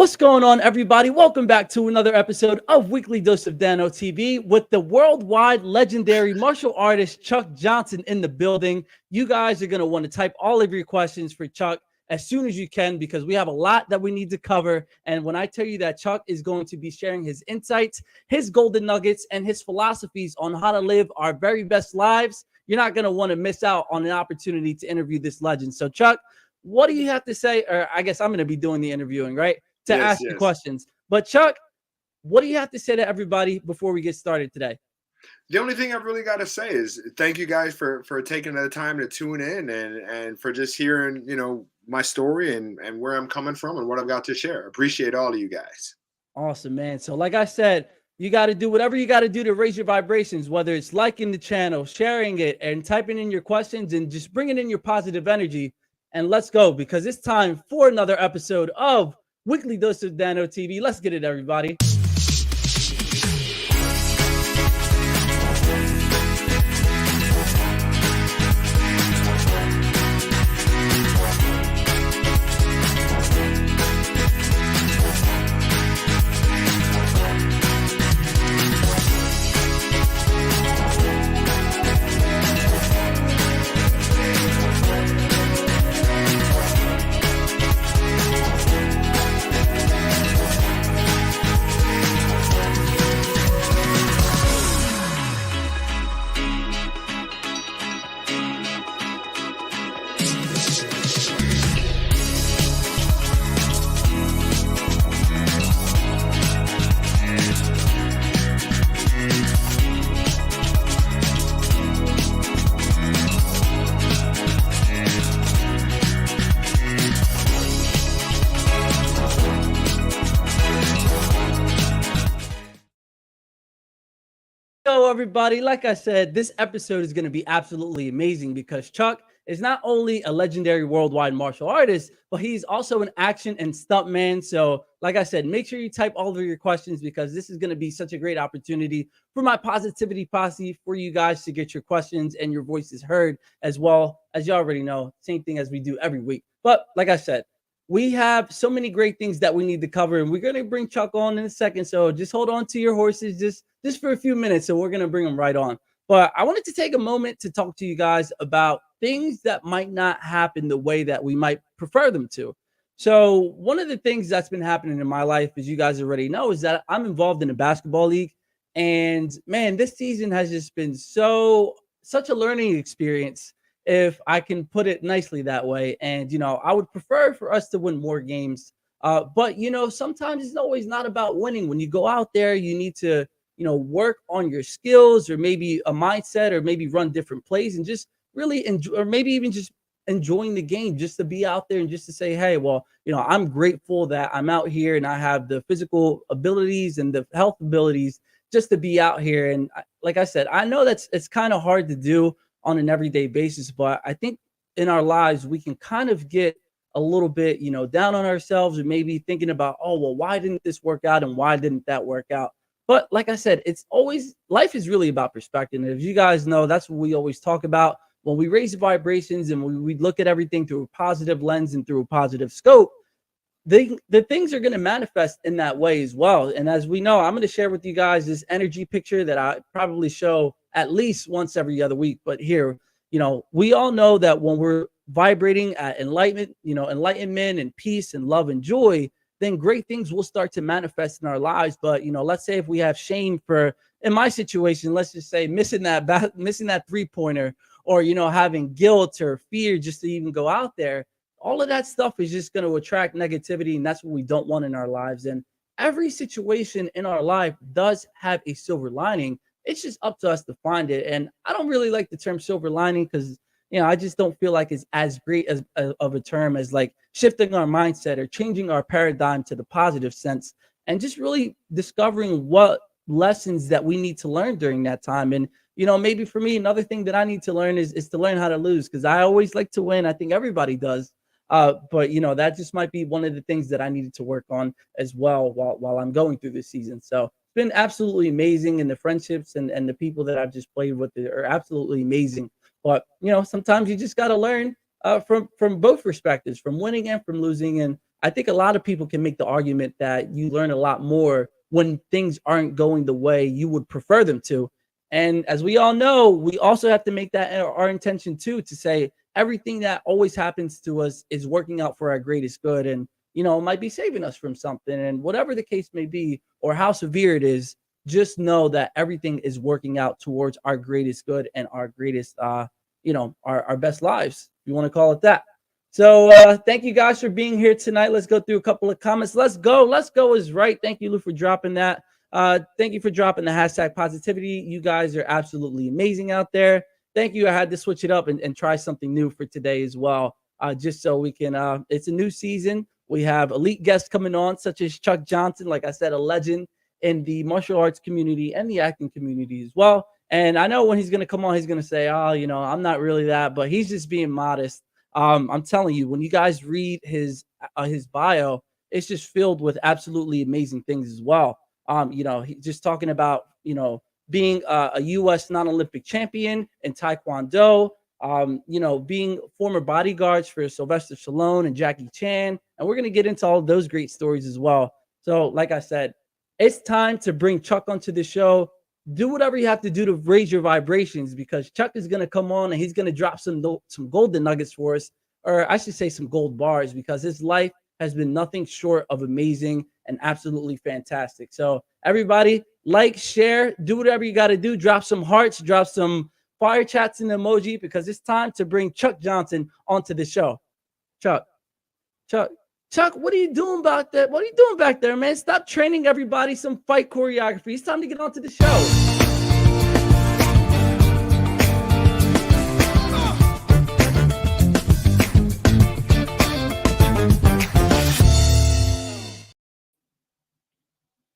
What's going on, everybody? Welcome back to another episode of Weekly Dose of Dano TV with the worldwide legendary martial artist Chuck Johnson in the building. You guys are going to want to type all of your questions for Chuck as soon as you can because we have a lot that we need to cover. And when I tell you that Chuck is going to be sharing his insights, his golden nuggets, and his philosophies on how to live our very best lives, you're not going to want to miss out on an opportunity to interview this legend. So, Chuck, what do you have to say? Or I guess I'm going to be doing the interviewing, right? To Yes, ask the questions. But Chuck, what do you have to say to everybody before we get started today? The only thing I've really got to say is thank you guys for taking the time to tune in and for just hearing, my story and where I'm coming from and what I've got to share. Appreciate all of you guys. Awesome, man. So like I said, you got to do whatever you got to do to raise your vibrations, whether it's liking the channel, sharing it, and typing in your questions and just bringing in your positive energy. And let's go because it's time for another episode of Weekly Dose of Dano TV. Let's get it, everybody. Hello, everybody. Like I said, this episode is going to be absolutely amazing because Chuck is not only a legendary worldwide martial artist, but he's also an action and stuntman. So, like I said, make sure you type all of your questions because this is going to be such a great opportunity for my positivity posse for you guys to get your questions and your voices heard as well. As you already know, same thing as we do every week. But like I said, we have so many great things that we need to cover, and we're going to bring Chuck on in a second. So just hold on to your horses just for a few minutes, and we're going to bring them right on. But I wanted to take a moment to talk to you guys about things that might not happen the way that we might prefer them to. So one of the things that's been happening in my life, as you guys already know, is that I'm involved in a basketball league. And man, this season has just been such a learning experience, if I can put it nicely that way. And, I would prefer for us to win more games. But, sometimes it's always not about winning. When you go out there, you need to, work on your skills or maybe a mindset or maybe run different plays and just really enjoy, or maybe even just enjoying the game, just to be out there and just to say, hey, well, I'm grateful that I'm out here and I have the physical abilities and the health abilities just to be out here. And like I said, I know it's kind of hard to do on an everyday basis, but I think in our lives we can kind of get a little bit down on ourselves or maybe thinking about, oh well, why didn't this work out and why didn't that work out? But like I said, it's always, life is really about perspective. And as you guys know, that's what we always talk about when we raise vibrations and we look at everything through a positive lens and through a positive scope. The things are going to manifest in that way as well. And as we know, I'm going to share with you guys this energy picture that I probably show at least once every other week. But here, we all know that when we're vibrating at enlightenment and peace and love and joy, then great things will start to manifest in our lives. But, let's say if we have shame for, in my situation, let's just say missing that 3-pointer or, having guilt or fear just to even go out there. All of that stuff is just going to attract negativity, and that's what we don't want in our lives. And every situation in our life does have a silver lining. It's just up to us to find it. And I don't really like the term silver lining because, I just don't feel like it's as great as of a term as like shifting our mindset or changing our paradigm to the positive sense and just really discovering what lessons that we need to learn during that time. And, maybe for me, another thing that I need to learn is to learn how to lose, because I always like to win. I think everybody does. But that just might be one of the things that I needed to work on as well while I'm going through this season. So it's been absolutely amazing, and the friendships and the people that I've just played with are absolutely amazing. But sometimes you just got to learn from both perspectives, from winning and from losing. And I think a lot of people can make the argument that you learn a lot more when things aren't going the way you would prefer them to. And as we all know, we also have to make that our intention too, to say everything that always happens to us is working out for our greatest good. And, it might be saving us from something. And whatever the case may be, or how severe it is, just know that everything is working out towards our greatest good and our greatest, our best lives, if you want to call it that. So thank you guys for being here tonight. Let's go through a couple of comments. Let's go. Let's go is right. Thank you, Lou, for dropping that. Thank you for dropping the hashtag positivity. You guys are absolutely amazing out there. Thank you. I had to switch it up and try something new for today as well, just so we can. It's a new season. We have elite guests coming on, such as Chuck Johnson, like I said, a legend in the martial arts community and the acting community as well. And I know when he's going to come on, he's going to say, oh, I'm not really that, but he's just being modest. I'm telling you, when you guys read his bio, it's just filled with absolutely amazing things as well. He's just talking about, being a U.S. non-Olympic champion in Taekwondo, being former bodyguards for Sylvester Stallone and Jackie Chan. And we're going to get into all of those great stories as well. So like I said, it's time to bring Chuck onto the show. Do whatever you have to do to raise your vibrations, because Chuck is going to come on and he's going to drop some golden nuggets for us, or I should say some gold bars, because his life has been nothing short of amazing and absolutely fantastic. So everybody, like, share, do whatever you got to do. Drop some hearts, drop some fire chats and emoji, because it's time to bring Chuck Johnson onto the show. Chuck, what are you doing about that? What are you doing back there, man? Stop training everybody some fight choreography. It's time to get onto the show.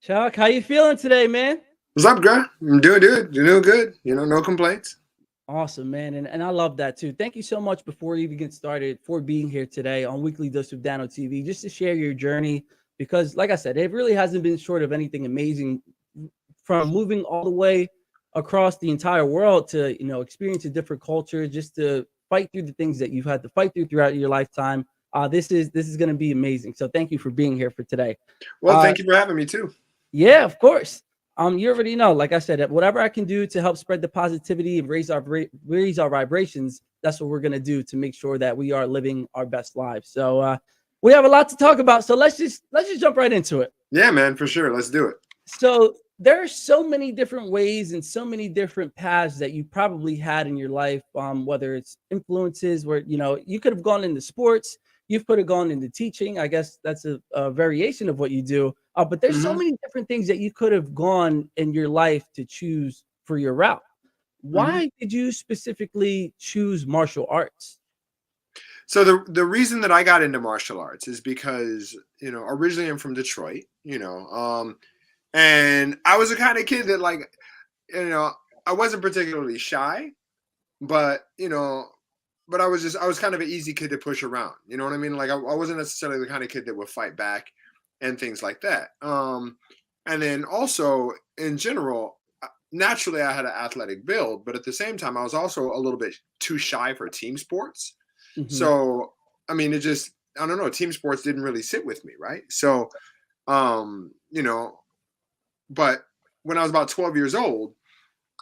Chuck, how you feeling today, man? What's up, girl? I'm doing good. You're doing good. No complaints. Awesome, man. And I love that too. Thank you so much, before we even get started, for being here today on Weekly Dose of Dano TV, just to share your journey, because like I said, it really hasn't been short of anything amazing, from moving all the way across the entire world to, experience a different culture, just to fight through the things that you've had to fight through throughout your lifetime. This is going to be amazing. So thank you for being here for today. Well, thank you for having me too. Yeah, of course. You already know, like I said, whatever I can do to help spread the positivity and raise our vibrations, that's what we're going to do to make sure that we are living our best lives. So we have a lot to talk about. So let's just jump right into it. Yeah, man, for sure. Let's do it. So there are so many different ways and so many different paths that you probably had in your life, whether it's influences where, you could have gone into sports, you could have gone into teaching. I guess that's a variation of what you do. But there's so many different things that you could have gone in your life to choose for your route. Why did you specifically choose martial arts? So the reason that I got into martial arts is because, originally I'm from Detroit, and I was the kind of kid that, like, I wasn't particularly shy, but, but I was kind of an easy kid to push around. You know what I mean? Like I wasn't necessarily the kind of kid that would fight back and things like that. And then also in general, naturally I had an athletic build, but at the same time, I was also a little bit too shy for team sports. So, I mean, I don't know, team sports didn't really sit with me. Right. So, but when I was about 12 years old,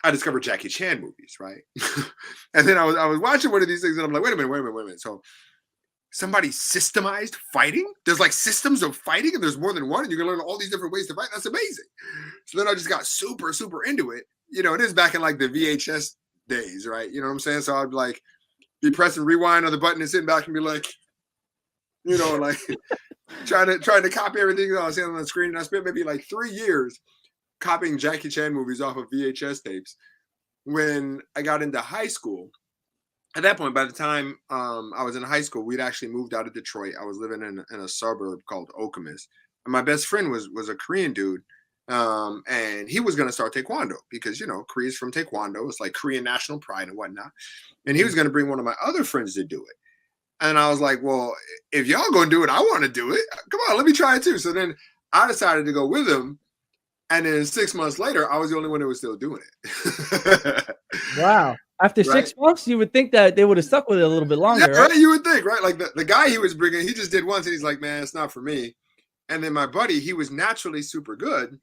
I discovered Jackie Chan movies. Right. And then I was watching one of these things and I'm like, wait a minute. So somebody systemized fighting? There's like systems of fighting and there's more than one and you can learn all these different ways to fight. That's amazing. So then I just got super, super into it. It is back in like the VHS days, right? You know what I'm saying? So I'd like be pressing rewind on the button and sitting back and be like, like trying to copy everything that I was seeing on the screen. And I spent maybe like 3 years copying Jackie Chan movies off of VHS tapes. When I got into high school, at that point, by the time I was in high school, we'd actually moved out of Detroit. I was living in a suburb called Okemos. And my best friend was a Korean dude. And he was going to start Taekwondo because, Korea's from Taekwondo. It's like Korean national pride and whatnot. And he was going to bring one of my other friends to do it. And I was like, well, if y'all going to do it, I want to do it. Come on, let me try it too. So then I decided to go with him. And then 6 months later, I was the only one who was still doing it. Wow. After right? 6 months, you would think that they would have stuck with it a little bit Yeah, longer, right? right. You would think, right? Like the guy he was bringing, he just did once, and he's like, man, it's not for me. And then my buddy, he was naturally super good,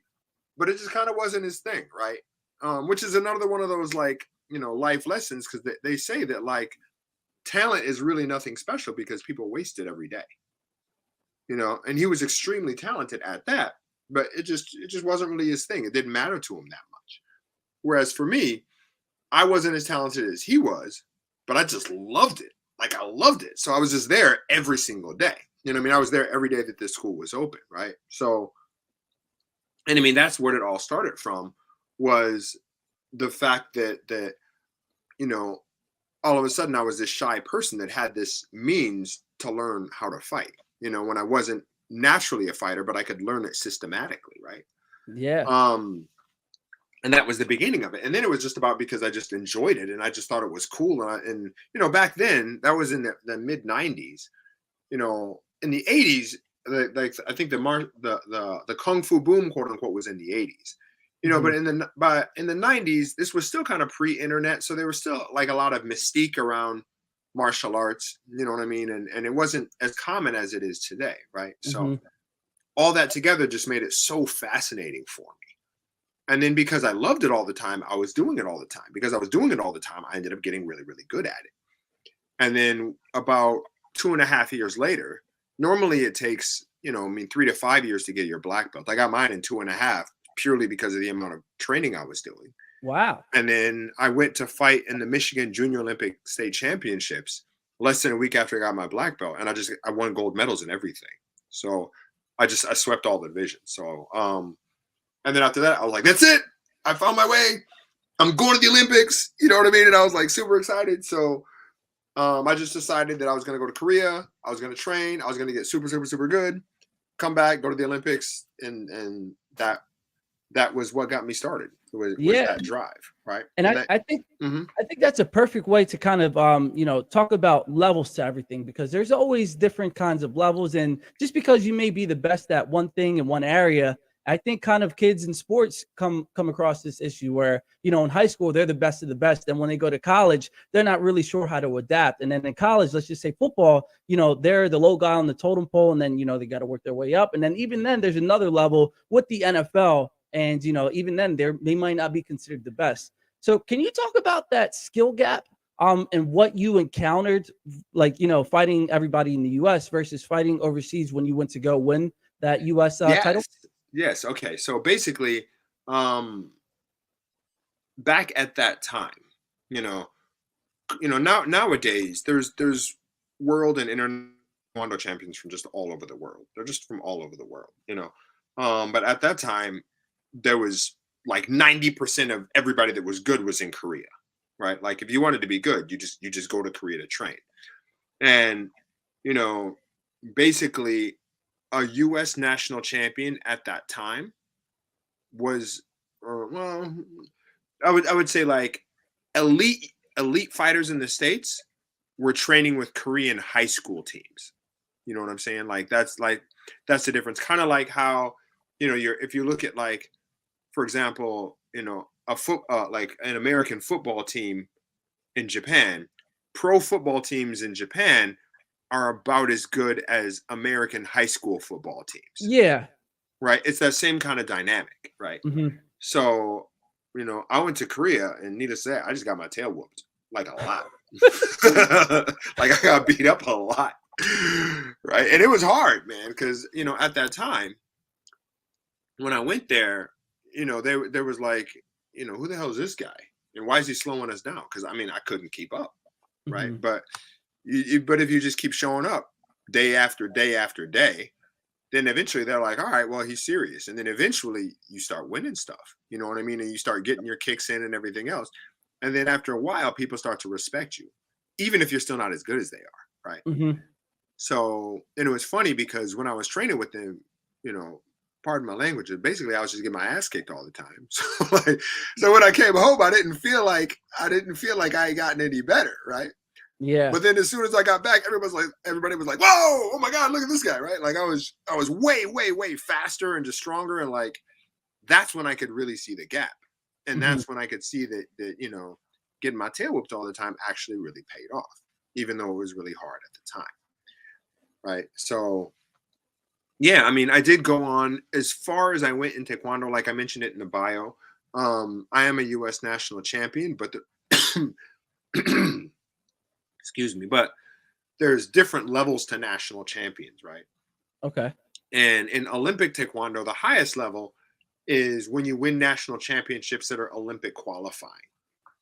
but it just kind of wasn't his thing, right? Which is another one of those like life lessons, because they say that like talent is really nothing special because people waste it every day, and he was extremely talented at that, but it just wasn't really his thing. It didn't matter to him that much. Whereas for me, I wasn't as talented as he was, but I just loved it. Like I loved it. So I was just there every single day. You know what I mean? I was there every day that this school was open, right? So, and I mean, that's where it all started from, was the fact that you know, all of a sudden I was this shy person that had this means to learn how to fight. When I wasn't naturally a fighter, but I could learn it systematically, right? Yeah. And that was the beginning of it. And then it was just about, because I just enjoyed it and I just thought it was cool. And back then, that was in the mid '90s. In the '80s, like I think the kung fu boom, quote unquote, was in the '80s. But in the '90s, this was still kind of pre-internet, so there was still like a lot of mystique around martial arts. You know what I mean? And it wasn't as common as it is today, right? So all that together just made it so fascinating for me. And then because I loved it all the time, I was doing it all the time. Because I was doing it all the time, I ended up getting really, really good at it. And then about 2.5 years later, normally it takes, 3 to 5 years to get your black belt. I got mine in 2.5, purely because of the amount of training I was doing. Wow. And then I went to fight in the Michigan Junior Olympic State Championships less than a week after I got my black belt. And I won gold medals in everything. So I swept all the divisions. So, and then after that, I was like, that's it. I found my way. I'm going to the Olympics. You know what I mean? And I was like super excited. So I just decided that I was going to go to Korea. I was going to train. I was going to get super, super, super good, come back, go to the Olympics. And that was what got me started. Was that drive, right? And I think that's a perfect way to kind of talk about levels to everything, because there's always different kinds of levels. And just because you may be the best at one thing in one area, I think kind of kids in sports come across this issue where, in high school, they're the best of the best. And when they go to college, they're not really sure how to adapt. And then in college, let's just say football, they're the low guy on the totem pole. And then, they got to work their way up. And then even then there's another level with the NFL. And, even then they might not be considered the best. So can you talk about that skill gap and what you encountered, like, fighting everybody in the US versus fighting overseas when you went to go win that US title? Yes. Okay. So basically, back at that time, nowadays there's world and international champions from just all over the world. They're just from all over the world, But at that time, there was like 90% of everybody that was good was in Korea, right? Like if you wanted to be good, you just go to Korea to train. And, basically a U.S. national champion at that time was, I would say like elite fighters in the States were training with Korean high school teams. You know what I'm saying? Like that's the difference. Kind of like how, if you look at like, for example, like an American football team in Japan, pro football teams in Japan are about as good as American high school football teams. Yeah. Right. It's that same kind of dynamic. Right. So, I went to Korea, and needless to say, I just got my tail whooped like a lot. Like I got beat up a lot. Right. And it was hard, man, because, at that time when I went there, there was like, who the hell is this guy? And why is he slowing us down? Because I couldn't keep up. Right. But if you just keep showing up day after day after day, then eventually they're like, all right, well, he's serious. And then eventually you start winning stuff. You know what I mean? And you start getting your kicks in and everything else. And then after a while, people start to respect you, even if you're still not as good as they are. Right. So, and it was funny because when I was training with them, pardon my language, basically I was just getting my ass kicked all the time. So when I came home, I didn't feel like I had gotten any better. Right. Yeah. But then as soon as I got back, everybody was like, whoa, oh my God, look at this guy, right? Like I was way, way, way faster and just stronger. And like, that's when I could really see the gap. And that's when I could see that, getting my tail whooped all the time actually really paid off, even though it was really hard at the time. Right. So, yeah, I mean, I did go on as far as I went in Taekwondo, like I mentioned it in the bio. I am a US national champion, but the excuse me, but there's different levels to national champions, right? Okay. And in Olympic Taekwondo, the highest level is when you win national championships that are Olympic qualifying,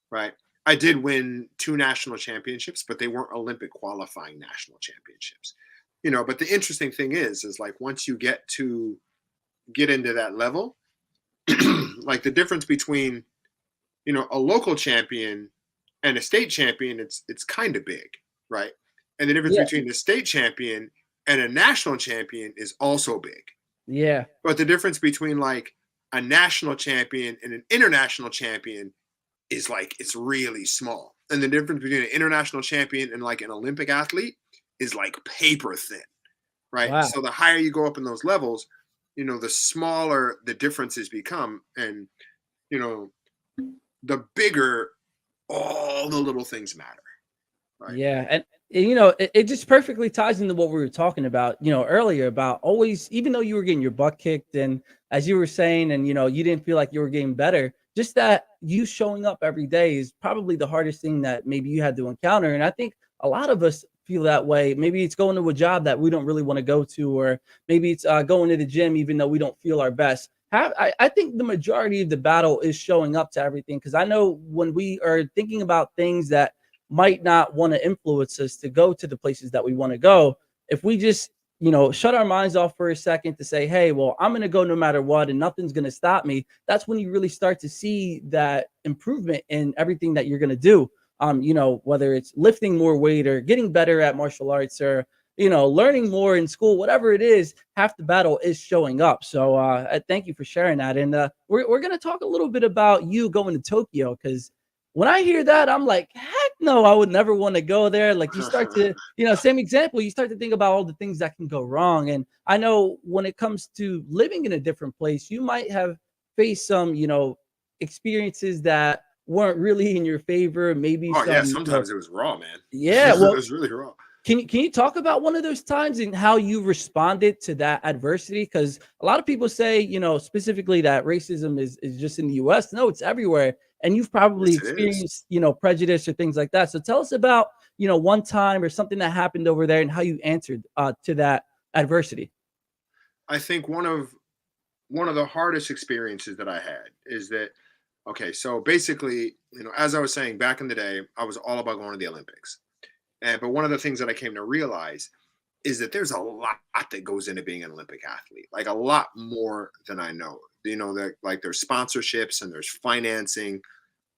right? I did win 2 national championships, but they weren't Olympic qualifying national championships. But the interesting thing is like once you get into that level, like the difference between, a local champion and a state champion, it's kind of big, right? And the difference Yeah. between the state champion and a national champion is also big. Yeah. But the difference between like a national champion and an international champion is like it's really small. And the difference between an international champion and like an Olympic athlete is like paper thin, right? Wow. So the higher you go up in those levels, the smaller the differences become. And, the bigger all the little things matter. Right. Yeah, and it just perfectly ties into what we were talking about, earlier about always, even though you were getting your butt kicked, and as you were saying, and you didn't feel like you were getting better, just that you showing up every day is probably the hardest thing that maybe you had to encounter. And I think a lot of us feel that way. Maybe it's going to a job that we don't really want to go to, or maybe it's going to the gym even though we don't feel our best. I think the majority of the battle is showing up to everything, because I know when we are thinking about things that might not want to influence us to go to the places that we want to go, if we just shut our minds off for a second to say, hey, well, I'm going to go no matter what and nothing's going to stop me, that's when you really start to see that improvement in everything that you're going to do. Whether it's lifting more weight or getting better at martial arts, or learning more in school, whatever it is, half the battle is showing up. So thank you for sharing that. And we're going to talk a little bit about you going to Tokyo, because when I hear that, I'm like, heck no, I would never want to go there. Like, you start to, same example, you start to think about all the things that can go wrong. And I know when it comes to living in a different place, you might have faced some, experiences that weren't really in your favor. Maybe Oh yeah, some, sometimes it was raw, man. yeah, It well, was really raw. can you talk about one of those times and how you responded to that adversity? Because a lot of people say, specifically that racism is just in the US. No, it's everywhere. And you've probably Yes, it is. experienced, prejudice or things like that. So tell us about, one time or something that happened over there and how you answered to that adversity. I think one of the hardest experiences that I had is that, okay, so basically, as I was saying back in the day, I was all about going to the Olympics. But one of the things that I came to realize is that there's a lot that goes into being an Olympic athlete, like a lot more than I know. That like there's sponsorships and there's financing,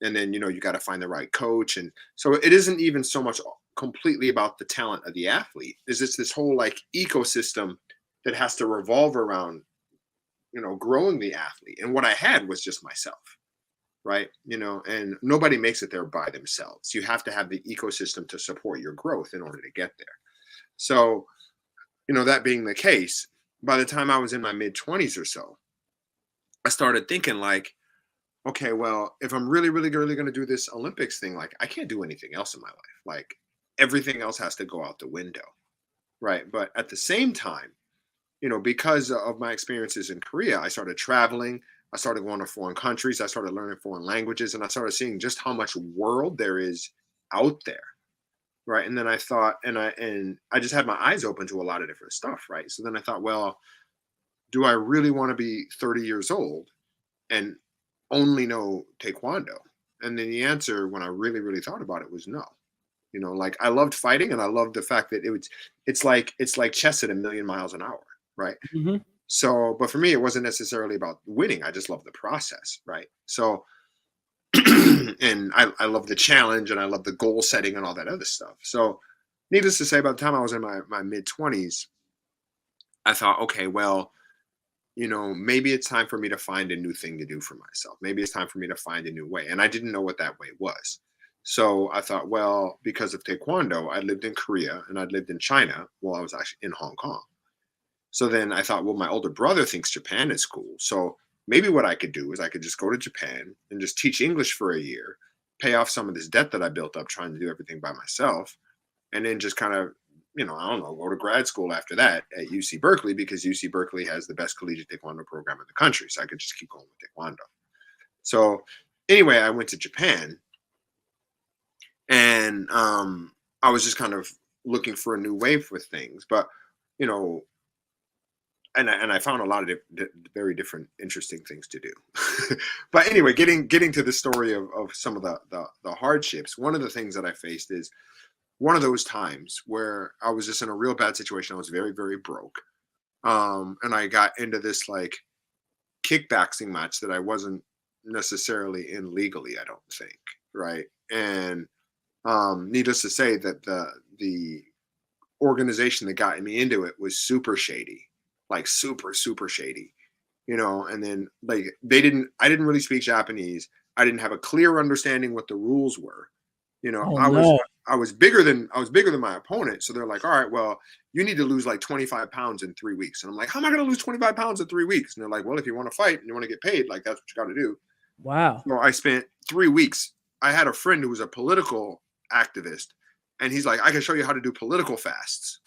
and then you got to find the right coach, and so it isn't even so much completely about the talent of the athlete. Is it's this whole like ecosystem that has to revolve around growing the athlete. And what I had was just myself, right? And nobody makes it there by themselves. You have to have the ecosystem to support your growth in order to get there. So, that being the case, by the time I was in my mid 20s or so, I started thinking like, okay, well, if I'm really, really, really going to do this Olympics thing, like I can't do anything else in my life. Like everything else has to go out the window, right? But at the same time, because of my experiences in Korea, I started traveling. I started going to foreign countries. I started learning foreign languages, and I started seeing just how much world there is out there, right? And then I thought, and I just had my eyes open to a lot of different stuff, right? So then I thought, well, do I really want to be 30 years old and only know Taekwondo? And then the answer, when I really, really thought about it, was no. Like I loved fighting, and I loved the fact that it's like chess at a million miles an hour, right? Hmm. So, but for me, it wasn't necessarily about winning. I just love the process, right? So, and I love the challenge, and I love the goal setting and all that other stuff. So, needless to say, by the time I was in my mid 20s, I thought, okay, well, maybe it's time for me to find a new thing to do for myself. Maybe it's time for me to find a new way. And I didn't know what that way was. So I thought, well, because of Taekwondo, I lived in Korea and I'd lived in China while I was actually in Hong Kong. So then I thought, well, my older brother thinks Japan is cool. So maybe what I could do is I could just go to Japan and just teach English for a year pay off some of this debt that I built up trying to do everything by myself, and then just kind of, I don't know, go to grad school after that at UC Berkeley, because UC Berkeley has the best collegiate taekwondo program in the country. So I could just keep going with taekwondo. So anyway, I went to Japan, and I was just kind of looking for a new wave with things, but and I found a lot of very different, interesting things to do. But anyway, getting to the story of some of the hardships. One of the things that I faced is one of those times where I was just in a real bad situation. I was very, very broke. And I got into this like kickboxing match that I wasn't necessarily in legally, I don't think. Right. And needless to say that the organization that got me into it was super shady, like super, super shady, and then like I didn't really speak Japanese. I didn't have a clear understanding what the rules were. I was bigger than my opponent. So they're like, all right, well, you need to lose like 25 pounds in 3 weeks. And I'm like, how am I going to lose 25 pounds in 3 weeks? And they're like, well, if you want to fight and you want to get paid, like that's what you got to do. Wow. So I spent 3 weeks. I had a friend who was a political activist, and he's like, I can show you how to do political fasts.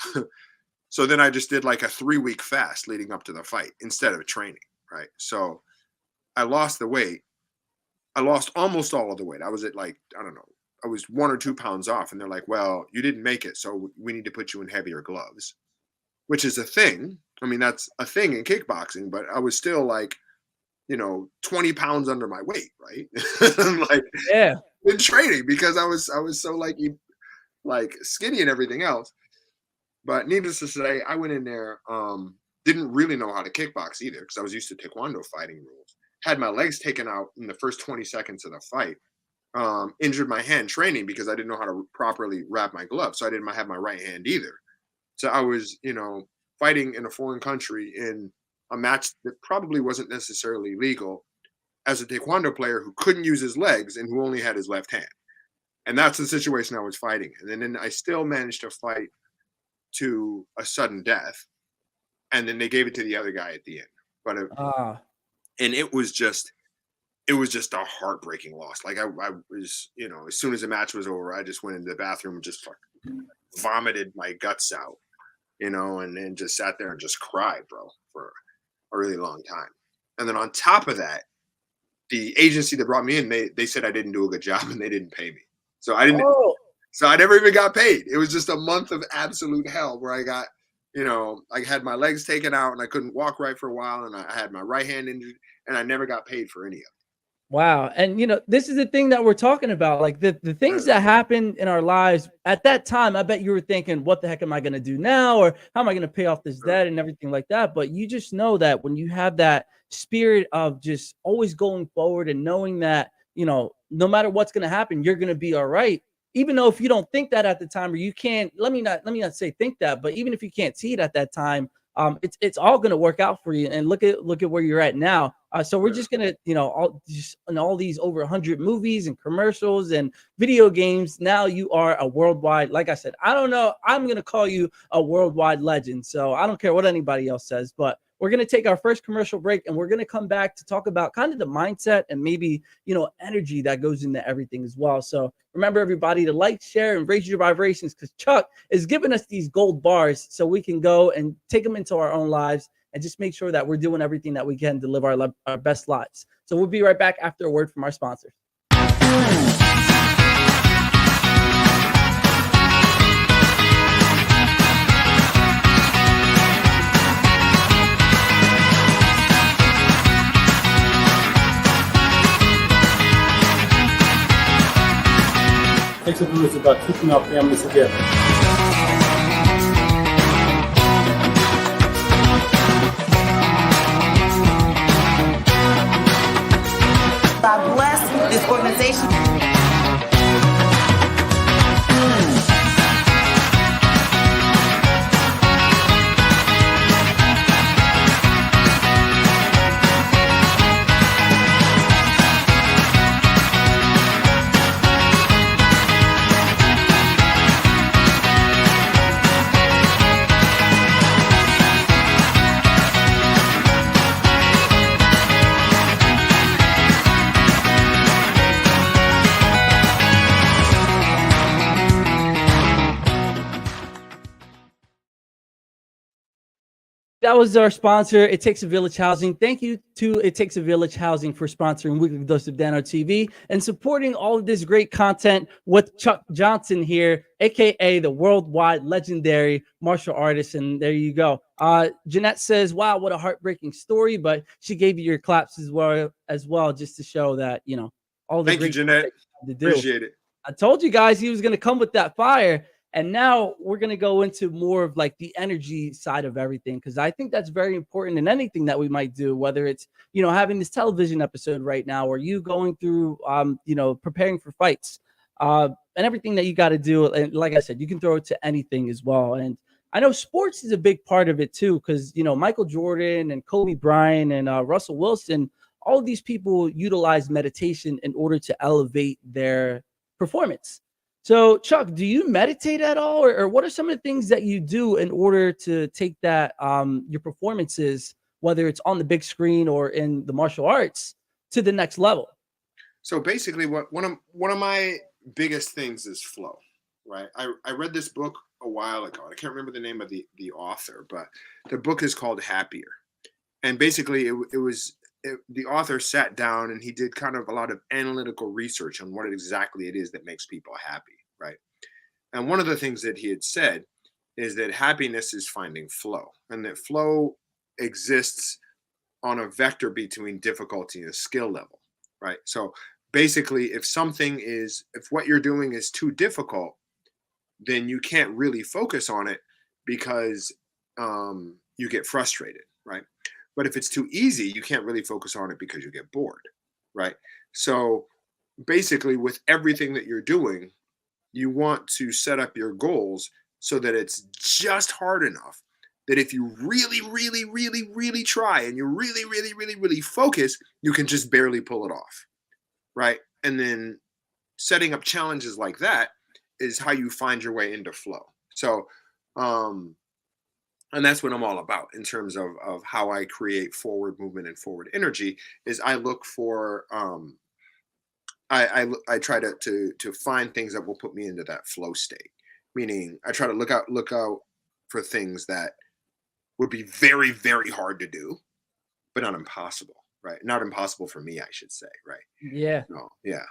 So then I just did like a 3-week fast leading up to the fight instead of training. Right. So I lost the weight. I lost almost all of the weight. I was at like, I don't know, I was 1 or 2 pounds off, and they're like, well, you didn't make it, so we need to put you in heavier gloves, which is a thing. I mean, that's a thing in kickboxing, but I was still like, 20 pounds under my weight. Right. Like, yeah, in training, because I was so like skinny and everything else. But needless to say, I went in there, didn't really know how to kickbox either, because I was used to taekwondo fighting rules. Had my legs taken out in the first 20 seconds of the fight. Injured my hand training because I didn't know how to properly wrap my glove. So I didn't have my right hand either. So I was, fighting in a foreign country in a match that probably wasn't necessarily legal as a taekwondo player who couldn't use his legs and who only had his left hand. And that's the situation I was fighting in. And then I still managed to fight to a sudden death. And then they gave it to the other guy at the end. But and it was just a heartbreaking loss. Like I was, as soon as the match was over, I just went into the bathroom and just vomited my guts out, and then just sat there and just cried, bro, for a really long time. And then on top of that, the agency that brought me in, they said I didn't do a good job and they didn't pay me. So I didn't. Oh. So I never even got paid. It was just a month of absolute hell where I got, I had my legs taken out and I couldn't walk right for a while, and I had my right hand injured, and I never got paid for any of it. Wow. And, this is the thing that we're talking about. Like the things that happen in our lives at that time, I bet you were thinking, what the heck am I going to do now? Or how am I going to pay off this debt and everything like that? But you just know that when you have that spirit of just always going forward and knowing that, no matter what's going to happen, you're going to be all right. Even though if you don't think that at the time, or you can't, let me not say think that, but even if you can't see it at that time, it's all going to work out for you. And look at where you're at now. So we're just gonna, all these over 100 movies and commercials and video games. Now you are a worldwide, like I said, I don't know, I'm gonna call you a worldwide legend. So I don't care what anybody else says, but we're going to take our first commercial break, and we're going to come back to talk about kind of the mindset and maybe, energy that goes into everything as well. So remember, everybody, to like, share, and raise your vibrations, because Chuck is giving us these gold bars so we can go and take them into our own lives and just make sure that we're doing everything that we can to live our best lives. So we'll be right back after a word from our sponsors. Takes a village about keeping our families together. God bless this organization. That was our sponsor, It Takes a Village Housing. Thank you to It Takes a Village Housing for sponsoring Weekly Dose of Dano TV and supporting all of this great content with Chuck Johnson here, aka the worldwide legendary martial artist. And there you go. Jeanette says, "Wow, what a heartbreaking story!" But she gave you your claps as well, just to show that all the Thank you, great Jeanette. work that you had to do. Appreciate it. I told you guys he was going to come with that fire. And now we're going to go into more of like the energy side of everything, because I think that's very important in anything that we might do, whether it's, having this television episode right now, or you going through, preparing for fights, and everything that you got to do. And like I said, you can throw it to anything as well. And I know sports is a big part of it too, because, Michael Jordan and Kobe Bryant and Russell Wilson, all of these people utilize meditation in order to elevate their performance. So, Chuck, do you meditate at all, or what are some of the things that you do in order to take that your performances, whether it's on the big screen or in the martial arts, to the next level? So basically, one of my biggest things is flow, right? I read this book a while ago. I can't remember the name of the author, but the book is called Happier, and basically the author sat down and he did kind of a lot of analytical research on what exactly it is that makes people happy, right? And one of the things that he had said is that happiness is finding flow, and that flow exists on a vector between difficulty and skill level, right? So basically, if what you're doing is too difficult, then you can't really focus on it because you get frustrated, right? But if it's too easy, you can't really focus on it because you get bored, right? So basically, with everything that you're doing, you want to set up your goals so that it's just hard enough that if you really, really, really, really try and you really, really, really, really focus, you can just barely pull it off, right? And then setting up challenges like that is how you find your way into flow. So, and that's what I'm all about in terms of how I create forward movement and forward energy. Is I look for I try to find things that will put me into that flow state. Meaning, I try to look out for things that would be very, very hard to do, but not impossible, right? Not impossible for me, I should say, right? Yeah. No, yeah.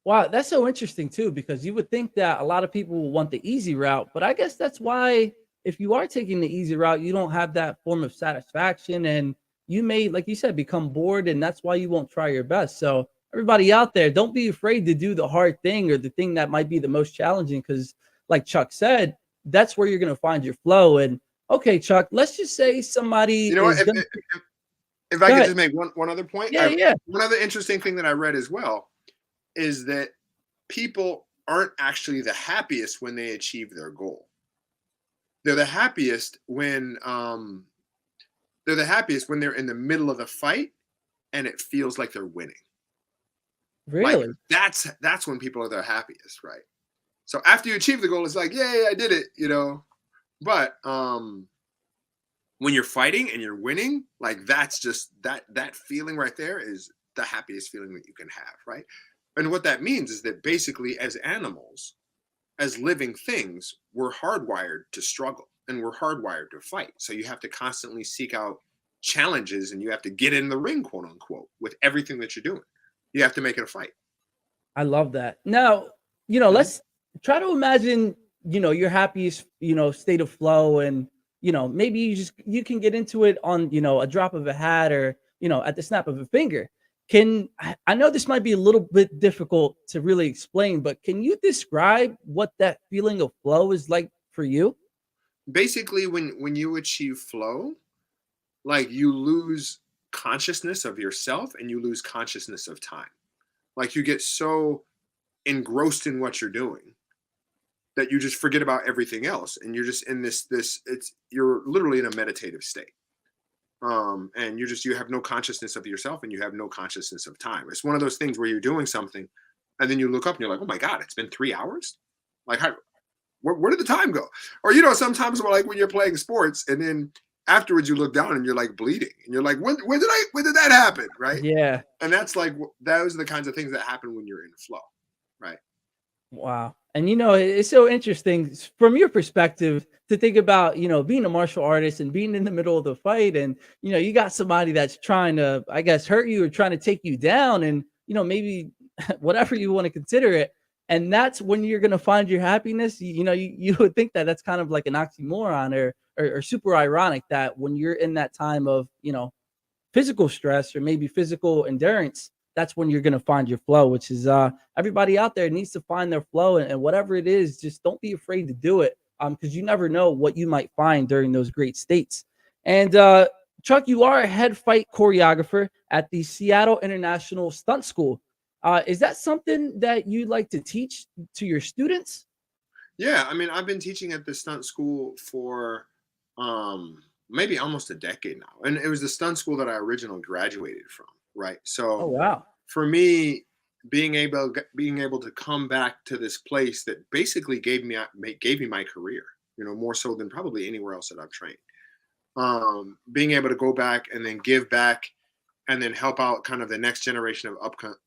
Wow, that's so interesting too, because you would think that a lot of people will want the easy route, but I guess that's why, if you are taking the easy route, you don't have that form of satisfaction, and you may, like you said, become bored, and that's why you won't try your best. So everybody out there, don't be afraid to do the hard thing or the thing that might be the most challenging, because like Chuck said, that's where you're going to find your flow. And okay, Chuck, let's just say somebody You know what? If I could just make one other point. Yeah. One other interesting thing that I read as well is that people aren't actually the happiest when they achieve their goal. They're the happiest when they're in the middle of the fight and it feels like they're winning. Really? Like, that's when people are their happiest, right? So after you achieve the goal, it's like, yay, I did it, But when you're fighting and you're winning, like that's just that feeling right there is the happiest feeling that you can have, right? And what that means is that basically, as animals, as living things, we're hardwired to struggle and we're hardwired to fight. So you have to constantly seek out challenges and you have to get in the ring, quote unquote, with everything that you're doing. You have to make it a fight. I love that. Now, let's try to imagine, your happiest, state of flow, and, maybe you can get into it on, a drop of a hat, or, at the snap of a finger. I know this might be a little bit difficult to really explain, but can you describe what that feeling of flow is like for you? Basically, when you achieve flow, like you lose consciousness of yourself and you lose consciousness of time. Like you get so engrossed in what you're doing that you just forget about everything else, and you're just in you're literally in a meditative state. And you have no consciousness of yourself and you have no consciousness of time. It's one of those things where you're doing something and then you look up and you're like, oh my God, it's been 3 hours. Like, where did the time go? Or, sometimes like when you're playing sports and then afterwards you look down and you're like bleeding and you're like, when did that happen? Right. Yeah. And that's like, those are the kinds of things that happen when you're in flow. Right. Wow. And it's so interesting from your perspective to think about, being a martial artist and being in the middle of the fight and, you got somebody that's trying to, I guess, hurt you or trying to take you down and, maybe whatever you want to consider it. And that's when you're going to find your happiness. You would think that that's kind of like an oxymoron or super ironic that when you're in that time of, physical stress or maybe physical endurance, that's when you're going to find your flow, which is everybody out there needs to find their flow and whatever it is, just don't be afraid to do it. Because you never know what you might find during those great states. And Chuck, you are a head fight choreographer at the Seattle International Stunt School. Is that something that you'd like to teach to your students? Yeah, I mean, I've been teaching at the stunt school for maybe almost a decade now. And it was the stunt school that I originally graduated from, right? Oh, So wow. for me, being able to come back to this place that basically gave me my career, more so than probably anywhere else that I've trained. Being able to go back and then give back and then help out kind of the next generation of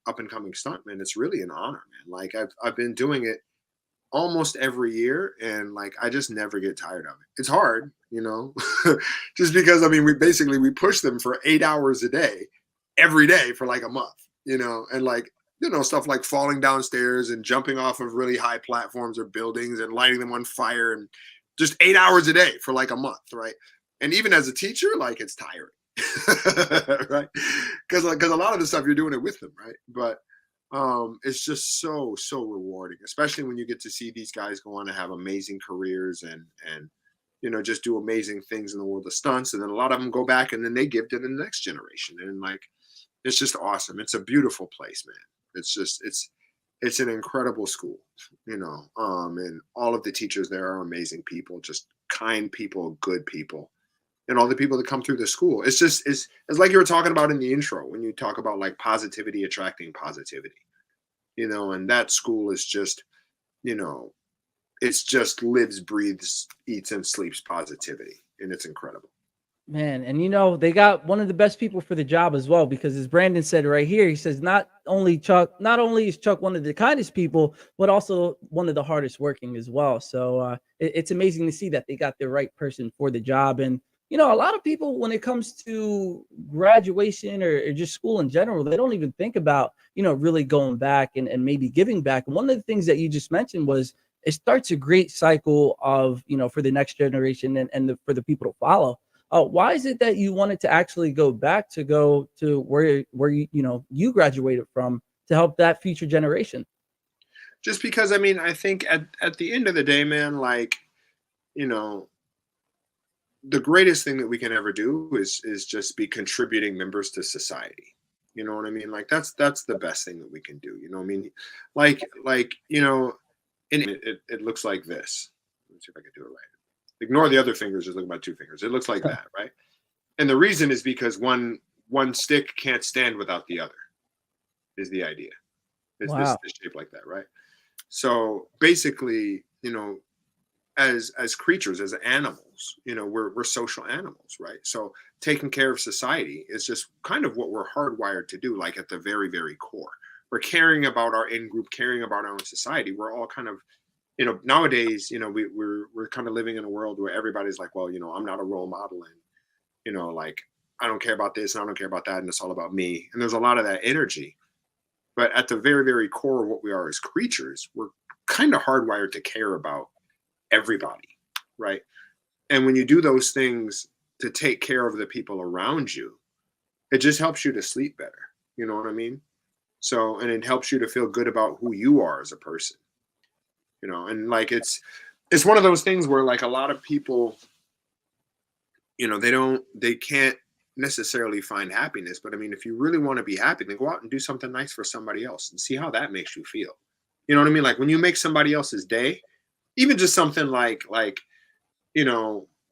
up and coming stuntmen, it's really an honor, man. Like I've been doing it almost every year, and like I just never get tired of it. It's hard, just because I mean we push them for 8 hours a day every day for like a month, and like stuff like falling downstairs and jumping off of really high platforms or buildings and lighting them on fire, and just 8 hours a day for like a month, right? And even as a teacher, like it's tiring. Right, because a lot of the stuff you're doing it with them, right? But it's just so rewarding, especially when you get to see these guys go on to have amazing careers and just do amazing things in the world of stunts. And then a lot of them go back and then they give to the next generation, and like it's just awesome. It's a beautiful place, man. It's an incredible school, and all of the teachers there are amazing people, just kind people, good people, and all the people that come through the school. It's like you were talking about in the intro when you talk about like positivity attracting positivity, and that school is just, it's just lives, breathes, eats, and sleeps positivity, and it's incredible. Man, and they got one of the best people for the job as well, because as Brandon said right here, he says not only is Chuck one of the kindest people, but also one of the hardest working as well. So it's amazing to see that they got the right person for the job. And a lot of people, when it comes to graduation or just school in general, they don't even think about, really going back and maybe giving back. And one of the things that you just mentioned was it starts a great cycle of, for the next generation and for the people to follow. Why is it that you wanted to actually go back to where you graduated from to help that future generation? Just because, I mean, I think at the end of the day, man, like, the greatest thing that we can ever do is just be contributing members to society. You know what I mean? Like that's the best thing that we can do. You know what I mean? Like and it looks like this. Let me see if I can do it right. Ignore the other fingers, just look at my two fingers. It looks like that, right? And the reason is because one stick can't stand without the other, is the idea. Is Wow. this shape like that, right? So basically, as creatures, as animals, we're social animals, right? So taking care of society is just kind of what we're hardwired to do, like at the very, very core. We're caring about our in-group, caring about our own society. We're all kind of, nowadays, we're kind of living in a world where everybody's like, well, I'm not a role model, and like I don't care about this and I don't care about that, and it's all about me. And there's a lot of that energy. But at the very, very core of what we are as creatures, we're kind of hardwired to care about everybody, right? And when you do those things to take care of the people around you, it just helps you to sleep better. You know what I mean? So, and it helps you to feel good about who you are as a person. And like it's one of those things where like a lot of people, they can't necessarily find happiness. But I mean, if you really want to be happy, then go out and do something nice for somebody else and see how that makes you feel. You know what I mean? Like when you make somebody else's day, even just something like when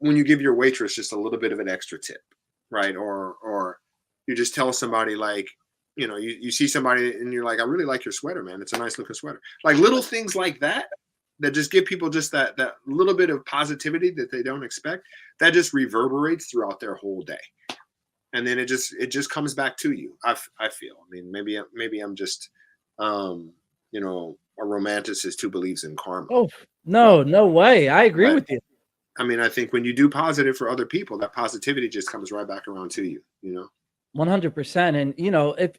you give your waitress just a little bit of an extra tip, right? Or you just tell somebody like, you see somebody and you're like, I really like your sweater, man. It's a nice looking sweater. Like little things like that just give people just that little bit of positivity that they don't expect, that just reverberates throughout their whole day. And then it just comes back to you. I feel, I mean, maybe I'm just, a romanticist who believes in karma. Oh, no way. I agree with you. I mean, I think when you do positive for other people, that positivity just comes right back around to you, 100%. And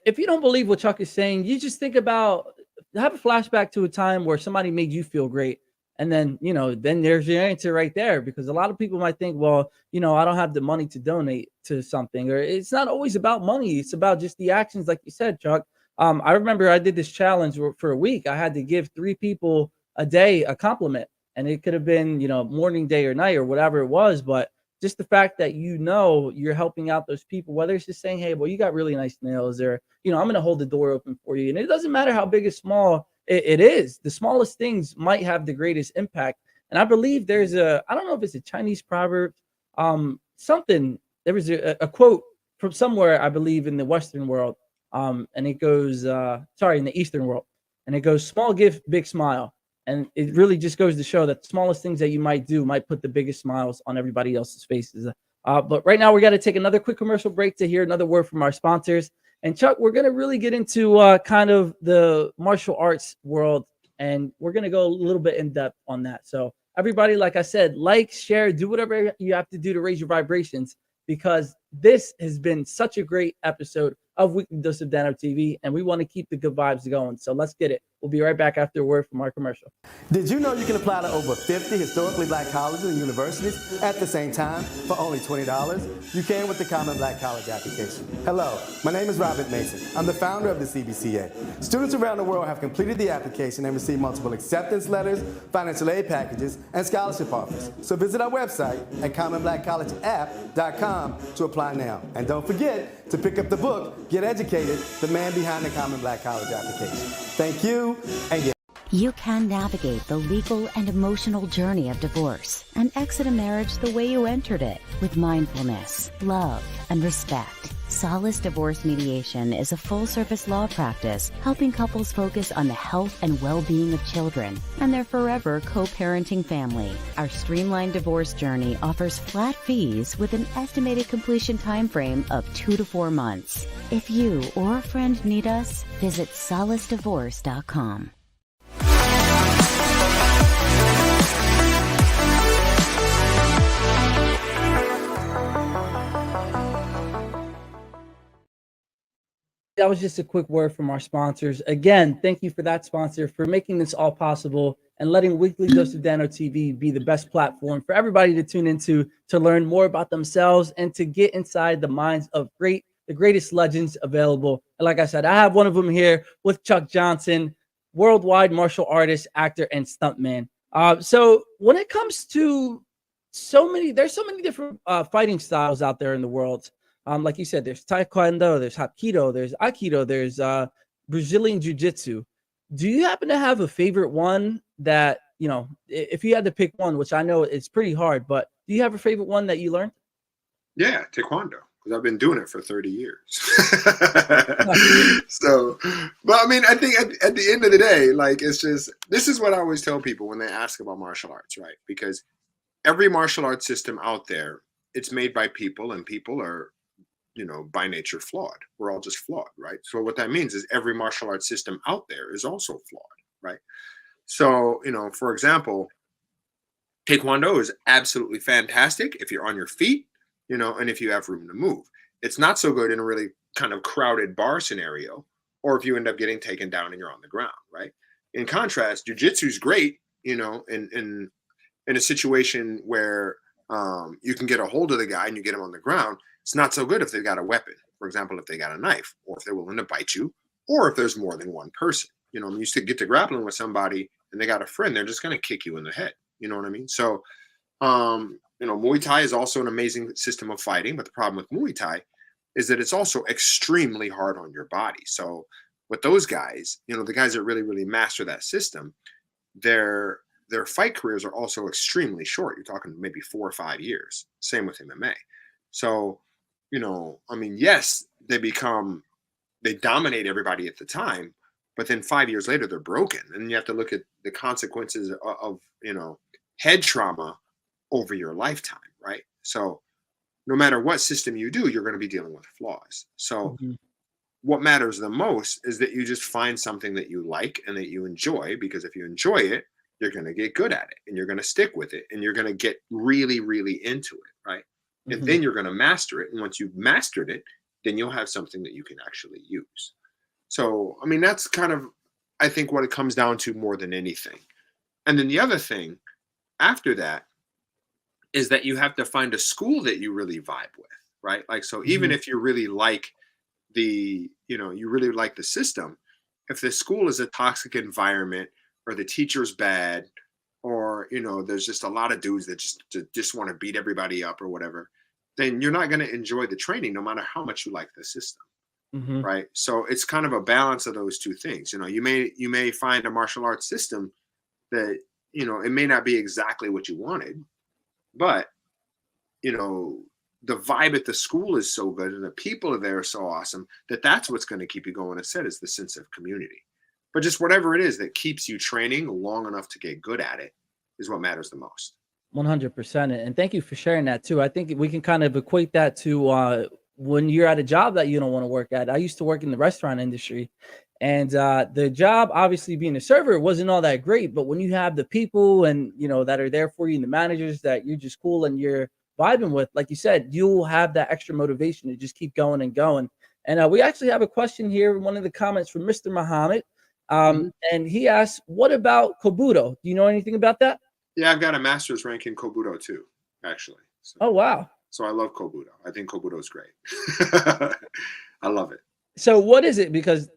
if you don't believe what Chuck is saying, you just think about, have a flashback to a time where somebody made you feel great. And then, then there's your answer right there, because a lot of people might think, well, I don't have the money to donate to something, or it's not always about money. It's about just the actions. Like you said, Chuck, I remember I did this challenge for a week. I had to give 3 people a day a compliment, and it could have been, morning, day, or night, or whatever it was. But just the fact that you're helping out those people, whether it's just saying, hey, well, you got really nice nails, or I'm going to hold the door open for you. And it doesn't matter how big or small it is. The smallest things might have the greatest impact. And I believe there's I don't know if it's a Chinese proverb, something. There was a quote from somewhere, I believe, in the Western world, and it goes, in the Eastern world, and it goes, small gift, big smile. And it really just goes to show that the smallest things that you might do might put the biggest smiles on everybody else's faces. But right now, we got to take another quick commercial break to hear another word from our sponsors. And Chuck, we're going to really get into kind of the martial arts world, and we're going to go a little bit in depth on that. So everybody, like I said, like, share, do whatever you have to do to raise your vibrations, because this has been such a great episode of Weekly Dose of Dano TV, and we want to keep the good vibes going. So let's get it. We'll be right back after a word from our commercial. Did you know you can apply to over 50 historically black colleges and universities at the same time for only $20? You can with the Common Black College application. Hello, my name is Robert Mason. I'm the founder of the CBCA. Students around the world have completed the application and received multiple acceptance letters, financial aid packages, and scholarship offers. So visit our website at commonblackcollegeapp.com to apply now. And don't forget to pick up the book, Get Educated, the man behind the Common Black College application. Thank you, and yeah. You can navigate the legal and emotional journey of divorce and exit a marriage the way you entered it, with mindfulness, love, and respect. Solace Divorce Mediation is a full-service law practice helping couples focus on the health and well-being of children and their forever co-parenting family. Our streamlined divorce journey offers flat fees with an estimated completion time frame of 2 to 4 months. If you or a friend need us, visit solacedivorce.com. That was just a quick word from our sponsors. Again, thank you for that sponsor for making this all possible and letting Weekly Dose of Dano TV be the best platform for everybody to tune into, to learn more about themselves and to get inside the minds of the greatest legends available. And like I said, I have one of them here with Chuck Johnson, worldwide martial artist, actor, and stuntman. So when it comes to there's so many different fighting styles out there in the world. Like you said, there's Taekwondo, there's Hapkido, there's Aikido, there's Brazilian Jiu-Jitsu. Do you happen to have a favorite one that, if you had to pick one, which I know it's pretty hard, but do you have a favorite one that you learned? Yeah, Taekwondo, because I've been doing it for 30 years. So, but I mean, I think at the end of the day, like, it's just, this is what I always tell people when they ask about martial arts, right? Because every martial arts system out there, it's made by people, and people are, by nature flawed. We're all just flawed, right? So what that means is every martial arts system out there is also flawed, right? So, for example, Taekwondo is absolutely fantastic if you're on your feet, and if you have room to move. It's not so good in a really kind of crowded bar scenario, or if you end up getting taken down and you're on the ground, right? In contrast, jiu-jitsu is great, in a situation where you can get a hold of the guy and you get him on the ground. It's not so good if they've got a weapon, for example, if they got a knife, or if they're willing to bite you, or if there's more than one person. You used to get to grappling with somebody and they got a friend, they're just going to kick you in the head. You know what I mean? So, Muay Thai is also an amazing system of fighting, but the problem with Muay Thai is that it's also extremely hard on your body. So with those guys, the guys that really, really master that system, their fight careers are also extremely short. You're talking maybe 4 or 5 years. Same with MMA. So, yes, they dominate everybody at the time, but then 5 years later, they're broken. And you have to look at the consequences of head trauma over your lifetime, right? So no matter what system you do, you're going to be dealing with flaws. So, what matters the most is that you just find something that you like and that you enjoy, because if you enjoy it, you're going to get good at it and you're going to stick with it and you're going to get really, really into it. Right. And then you're going to master it. And once you've mastered it, then you'll have something that you can actually use. So, I mean, that's kind of, I think, what it comes down to more than anything. And then the other thing after that is that you have to find a school that you really vibe with, right? Like, so even if you really like you really like the system, if the school is a toxic environment or the teacher's bad, or, there's just a lot of dudes that just want to beat everybody up or whatever, then you're not going to enjoy the training no matter how much you like the system. Right. So it's kind of a balance of those two things. You may find a martial arts system that, it may not be exactly what you wanted, but, the vibe at the school is so good and the people are there are so awesome that's what's going to keep you going. As said, is the sense of community. But just whatever it is that keeps you training long enough to get good at it is what matters the most. 100%. And thank you for sharing that too. I think we can kind of equate that to when you're at a job that you don't want to work at. I used to work in the restaurant industry, and the job, obviously being a server, wasn't all that great. But when you have the people and, that are there for you and the managers that you're just cool and you're vibing with, like you said, you'll have that extra motivation to just keep going and going. And we actually have a question here, one of the comments from Mr. Muhammad. And he asks, what about Kobudo? Do you know anything about that? Yeah, I've got a master's rank in Kobudo too, actually. So, oh, wow. So I love Kobudo. I think Kobudo is great. I love it. So what is it? Because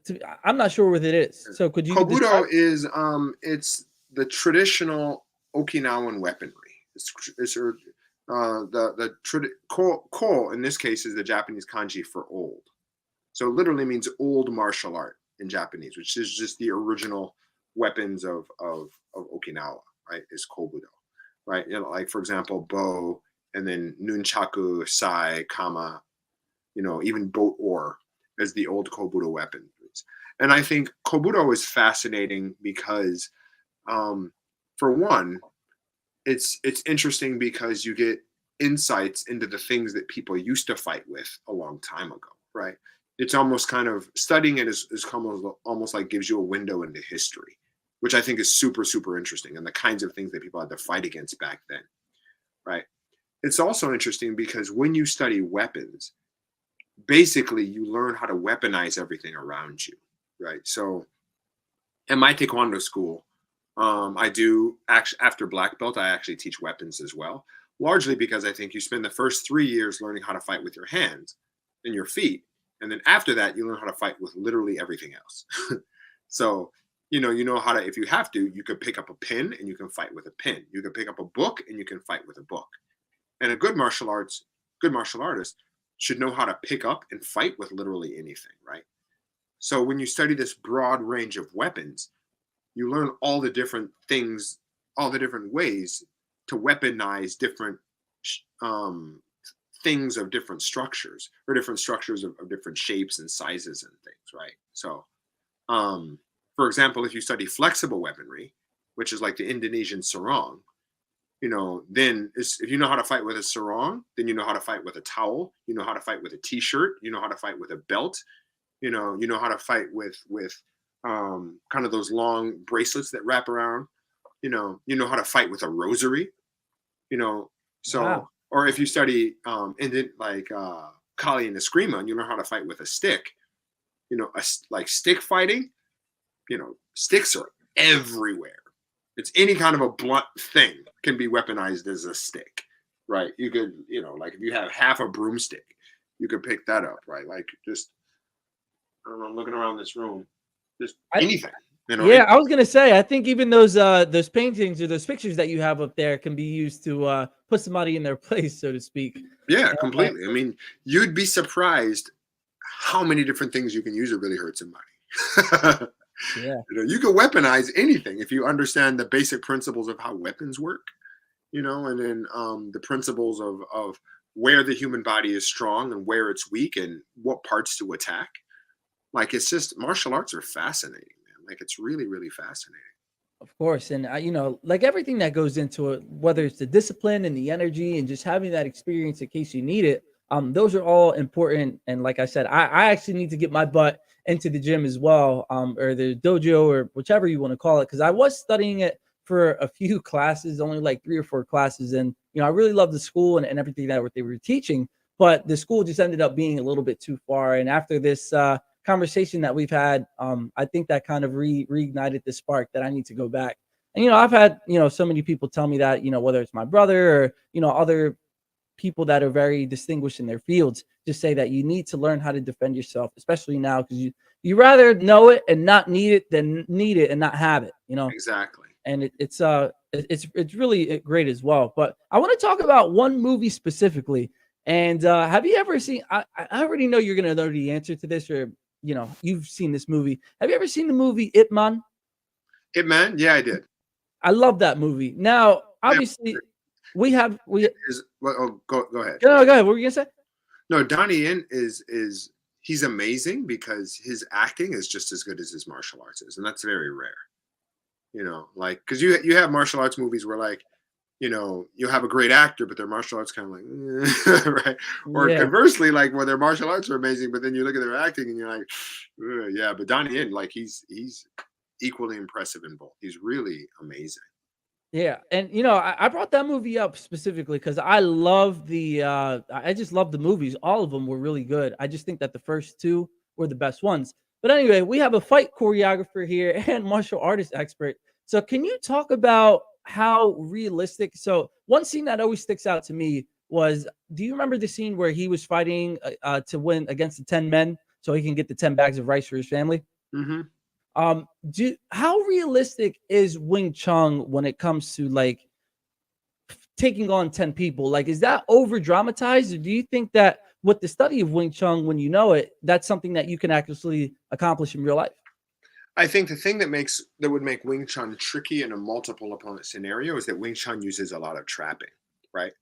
I'm not sure what it is. So could you Kobudo is it's the traditional Okinawan weaponry. Ko in this case is the Japanese kanji for old. So it literally means old martial art in Japanese, which is just the original weapons of Okinawa, right? Is Kobudo, right? Like, for example, bow, and then nunchaku, sai, kama, even boat oar as the old Kobudo weapons. And I think Kobudo is fascinating because, for one, it's interesting because you get insights into the things that people used to fight with a long time ago, right? It's almost kind of studying it is almost like gives you a window into history, which I think is super, super interesting, and the kinds of things that people had to fight against back then, right? It's also interesting because when you study weapons, basically you learn how to weaponize everything around you, right? So in my Taekwondo school, I do actually, after black belt, I actually teach weapons as well, largely because I think you spend the first 3 years learning how to fight with your hands and your feet. And then after that, you learn how to fight with literally everything else. So, you know how to, if you have to, you could pick up a pin and you can fight with a pin. You can pick up a book and you can fight with a book. And a good martial artist should know how to pick up and fight with literally anything, right? So when you study this broad range of weapons, you learn all the different things, all the different ways to weaponize different things of different structures, or different structures of different shapes and sizes and things, right? So, for example, if you study flexible weaponry, which is like the Indonesian sarong, then if you know how to fight with a sarong, then you know how to fight with a towel, you know how to fight with a t-shirt, you know how to fight with a belt, you know how to fight with kind of those long bracelets that wrap around, you know how to fight with a rosary, so, wow. Or if you study Kali and Eskrima, and you learn how to fight with a stick, like stick fighting, sticks are everywhere. It's any kind of a blunt thing can be weaponized as a stick, right? You could, like if you have half a broomstick, you could pick that up, right? Like just, I don't know, looking around this room, just anything. Yeah, I was gonna say, I think even those paintings or those pictures that you have up there can be used to put somebody in their place, so to speak. Yeah, completely. I mean, you'd be surprised how many different things you can use to really hurt somebody. Yeah, you can weaponize anything if you understand the basic principles of how weapons work, and then the principles of where the human body is strong and where it's weak and what parts to attack. Like, it's just, martial arts are fascinating, man. Like, it's really, really fascinating. of course. And like everything that goes into it, whether it's the discipline and the energy and just having that experience in case you need it, Those are all important. And like I said, I actually need to get my butt into the gym as well, or the dojo, or whichever you want to call it, because I was studying it for a few classes, only like 3 or 4 classes. And, I really love the school and everything that what they were teaching, but the school just ended up being a little bit too far. And after this conversation that we've had, I think that kind of reignited the spark that I need to go back. And, I've had, so many people tell me that, whether it's my brother or, other people that are very distinguished in their fields, just say that you need to learn how to defend yourself, especially now, because you rather know it and not need it than need it and not have it, Exactly. And it's really great as well. But I want to talk about one movie specifically. And have you ever seen? I already know you're gonna know the answer to this, or you've seen this movie. Have you ever seen the movie Ip Man? Ip Man? Yeah, I did. I love that movie. Now, obviously, we Well, oh, go ahead. go ahead. What were you gonna say? No, Donnie Yen is he's amazing because his acting is just as good as his martial arts is, and that's very rare. Like, because you have martial arts movies where, like, you have a great actor, but their martial arts kind of like, right? Or conversely, like, where their martial arts are amazing, but then you look at their acting and you're like, yeah. But Donnie Yen, like, he's equally impressive in both. He's really amazing. Yeah, and I brought that movie up specifically because I just love the movies. All of them were really good. I just think that the first 2 were the best ones. But anyway, we have a fight choreographer here and martial artist expert. So can you talk about how realistic? So one scene that always sticks out to me was, do you remember the scene where he was fighting to win against the 10 men so he can get the 10 bags of rice for his family? Mm-hmm. How realistic is Wing Chun when it comes to, like, taking on 10 people? Like, is that over dramatized, or do you think that with the study of Wing Chun, when you know it, that's something that you can actually accomplish in real life? I think the thing that would make Wing Chun tricky in a multiple opponent scenario is that Wing Chun uses a lot of trapping, right?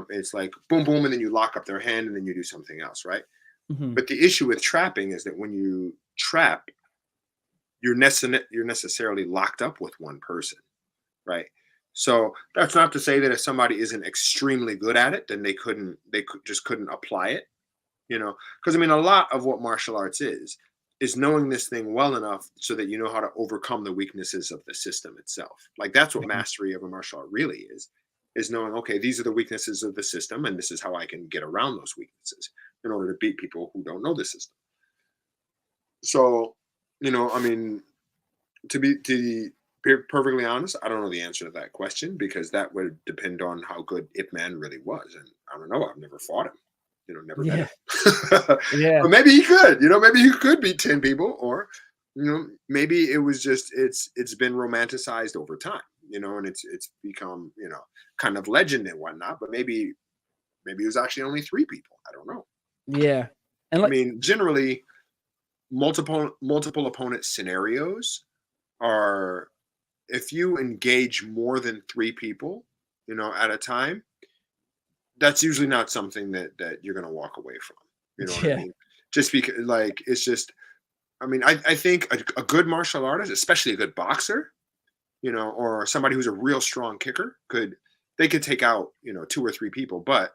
It's like boom, boom, and then you lock up their hand and then you do something else, right? Mm-hmm. But the issue with trapping is that when you trap, you're necessarily locked up with one person, right? So that's not to say that if somebody isn't extremely good at it, then they just couldn't apply it, because I mean, a lot of what martial arts is knowing this thing well enough so that you know how to overcome the weaknesses of the system itself. Like, that's what mastery of a martial art really is knowing, okay, these are the weaknesses of the system, and this is how I can get around those weaknesses in order to beat people who don't know the system. So, I mean, to be perfectly honest, I don't know the answer to that question, because that would depend on how good Ip Man really was. And I don't know. I've never fought him. Never met him. Yeah. But maybe he could. Maybe he could beat 10 people, or maybe it was just it's been romanticized over time. And it's become kind of legend and whatnot. But maybe it was actually only 3 people. I don't know. Yeah. And I mean, generally, multiple opponent scenarios are, if you engage more than 3 people, at a time, that's usually not something that you're going to walk away from. What I mean? Just because, like, it's just, I mean, I think a good martial artist, especially a good boxer, or somebody who's a real strong kicker, could take out, 2 or 3 people. But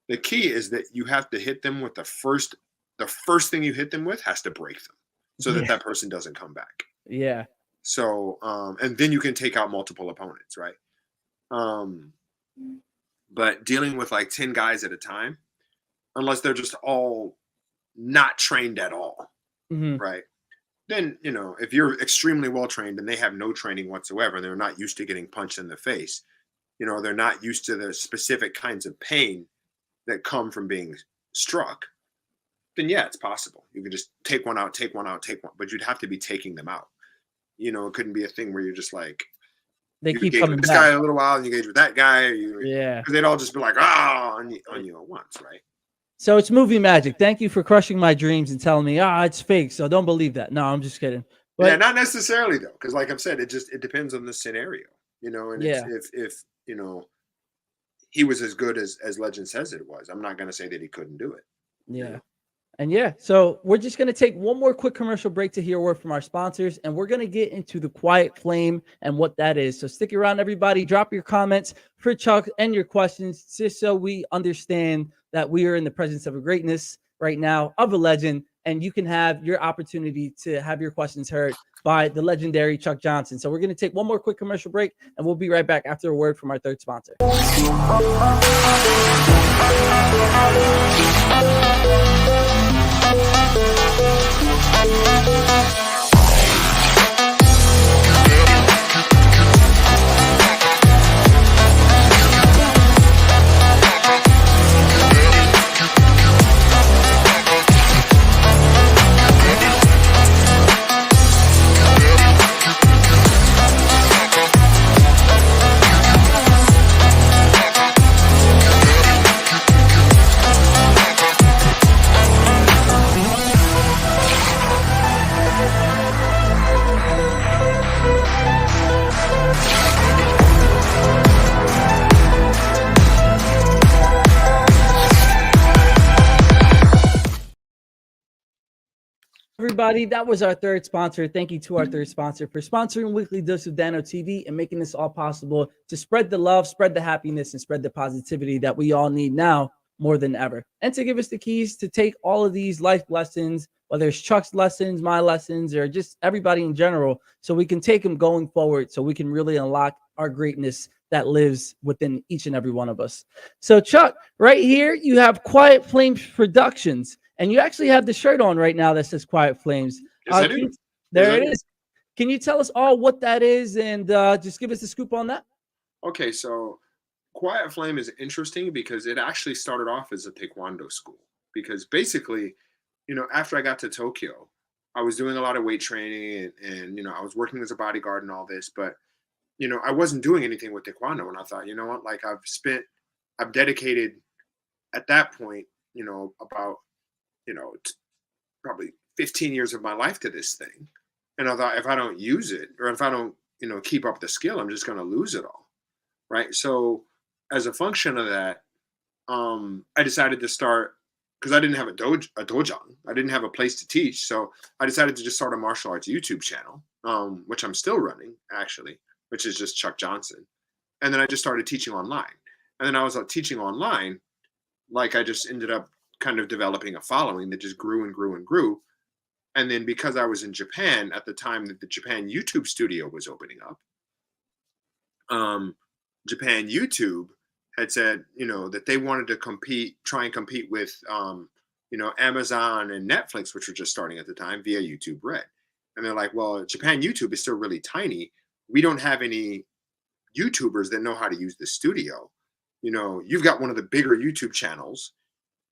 the key is that you have to hit them with the first thing you hit them with has to break them, so that person doesn't come back. Yeah. So, and then you can take out multiple opponents, right? But dealing with like 10 guys at a time, unless they're just all not trained at all, right? Then, if you're extremely well trained and they have no training whatsoever, and they're not used to getting punched in the face, they're not used to the specific kinds of pain that come from being struck, then yeah, it's possible. You could just take one out, but you'd have to be taking them out. It couldn't be a thing where you're just like, they you keep engage coming with this back. guy a little while and you engage with that guy. Because they'd all just be like, on you at once, right? So it's movie magic. Thank you for crushing my dreams and telling me, it's fake, so don't believe that. No, I'm just kidding. But, yeah, not necessarily though, because like I've said, it depends on the scenario, and if he was as good as legend says it was, I'm not going to say that he couldn't do it. Yeah. And so we're just going to take one more quick commercial break to hear a word from our sponsors, and we're going to get into the quiet flame and what that is. So stick around, everybody. Drop your comments for Chuck and your questions, just so we understand that we are in the presence of a greatness right now, of a legend, and you can have your opportunity to have your questions heard by the legendary Chuck Johnson. So we're going to take one more quick commercial break, and we'll be right back after a word from our third sponsor. Everybody, that was our third sponsor. Thank you to our third sponsor for sponsoring Weekly Dose of Dano TV and making this all possible to spread the love, spread the happiness, and spread the positivity that we all need now more than ever. And to give us the keys to take all of these life lessons, whether it's Chuck's lessons, my lessons, or just everybody in general, so we can take them going forward, so we can really unlock our greatness that lives within each and every one of us. So Chuck, right here, you have Quiet Flames Productions. And you actually have the shirt on right now that says Quiet Flames. Yes, I do. There it is. Can you tell us all what that is and just give us a scoop on that? Okay, so Quiet Flame is interesting because it actually started off as a Taekwondo school. Because basically, after I got to Tokyo, I was doing a lot of weight training and I was working as a bodyguard and all this, but, I wasn't doing anything with Taekwondo. And I thought, you know what, like I've dedicated at that point, about, probably 15 years of my life to this thing. And I thought, if I don't use it, or if I don't, keep up the skill, I'm just going to lose it all. Right. So as a function of that, I decided to start, because I didn't have a dojang. I didn't have a place to teach. So I decided to just start a martial arts YouTube channel, which I'm still running, actually, which is just Chuck Johnson. And then I just started teaching online. And then I was teaching online, like I just ended up kind of developing a following that just grew and grew and grew. And then because I was in Japan at the time that the Japan YouTube studio was opening up, Japan YouTube had said, that they wanted to try and compete with, Amazon and Netflix, which were just starting at the time via YouTube Red. And they're like, well, Japan YouTube is still really tiny. We don't have any YouTubers that know how to use the studio. You've got one of the bigger YouTube channels.